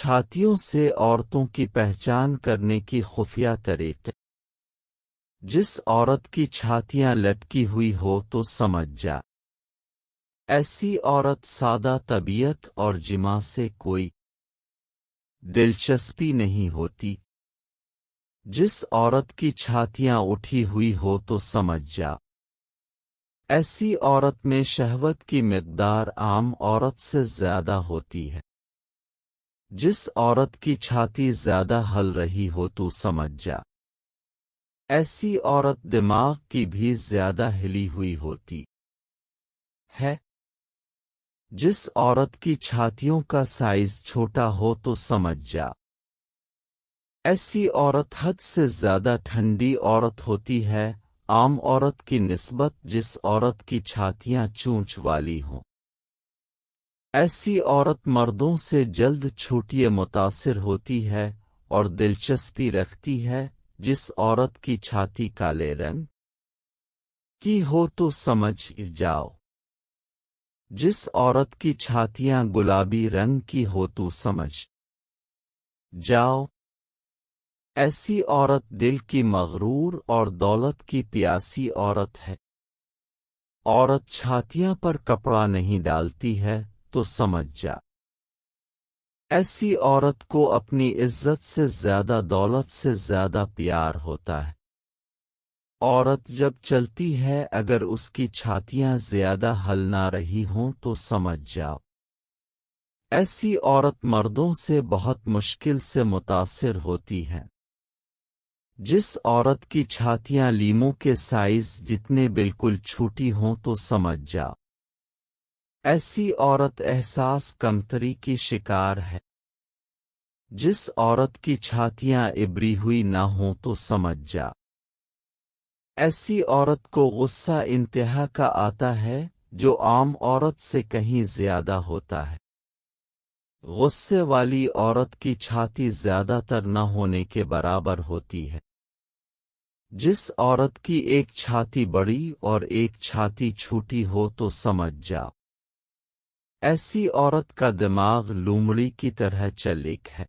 چھاتیوں سے عورتوں کی پہچان کرنے کی خفیہ طریقے۔ جس عورت کی چھاتیاں لٹکی ہوئی ہو تو سمجھ جا، ایسی عورت سادہ طبیعت اور جماع سے کوئی دلچسپی نہیں ہوتی۔ جس عورت کی چھاتیاں اٹھی ہوئی ہو تو سمجھ جا، ایسی عورت میں شہوت کی مقدار عام عورت سے زیادہ ہوتی ہے۔ جس عورت کی چھاتی زیادہ ہل رہی ہو تو سمجھ جا، ایسی عورت دماغ کی بھی زیادہ ہلی ہوئی ہوتی ہے۔ جس عورت کی چھاتیوں کا سائز چھوٹا ہو تو سمجھ جا، ایسی عورت حد سے زیادہ ٹھنڈی عورت ہوتی ہے عام عورت کی نسبت۔ جس عورت کی چھاتیاں چونچ والی ہوں، ایسی عورت مردوں سے جلد چھوٹیے متاثر ہوتی ہے اور دلچسپی رکھتی ہے۔ جس عورت کی چھاتی کالے رنگ کی ہو تو سمجھ جاؤ، جس عورت کی چھاتیاں گلابی رنگ کی ہو تو سمجھ جاؤ، ایسی عورت دل کی مغرور اور دولت کی پیاسی عورت ہے۔ عورت چھاتیاں پر کپڑا نہیں ڈالتی ہے تو سمجھ جا، ایسی عورت کو اپنی عزت سے زیادہ دولت سے زیادہ پیار ہوتا ہے۔ عورت جب چلتی ہے اگر اس کی چھاتیاں زیادہ ہل نہ رہی ہوں تو سمجھ جاؤ، ایسی عورت مردوں سے بہت مشکل سے متاثر ہوتی ہے۔ جس عورت کی چھاتیاں لیموں کے سائز جتنے بالکل چھوٹی ہوں تو سمجھ جاؤ، ایسی عورت احساس کمتری کی شکار ہے۔ جس عورت کی چھاتیاں ابری ہوئی نہ ہوں تو سمجھ جا، ایسی عورت کو غصہ انتہا کا آتا ہے جو عام عورت سے کہیں زیادہ ہوتا ہے۔ غصے والی عورت کی چھاتی زیادہ تر نہ ہونے کے برابر ہوتی ہے۔ جس عورت کی ایک چھاتی بڑی اور ایک چھاتی چھوٹی ہو تو سمجھ جا، ایسی عورت کا دماغ لومڑی کی طرح چلیک ہے۔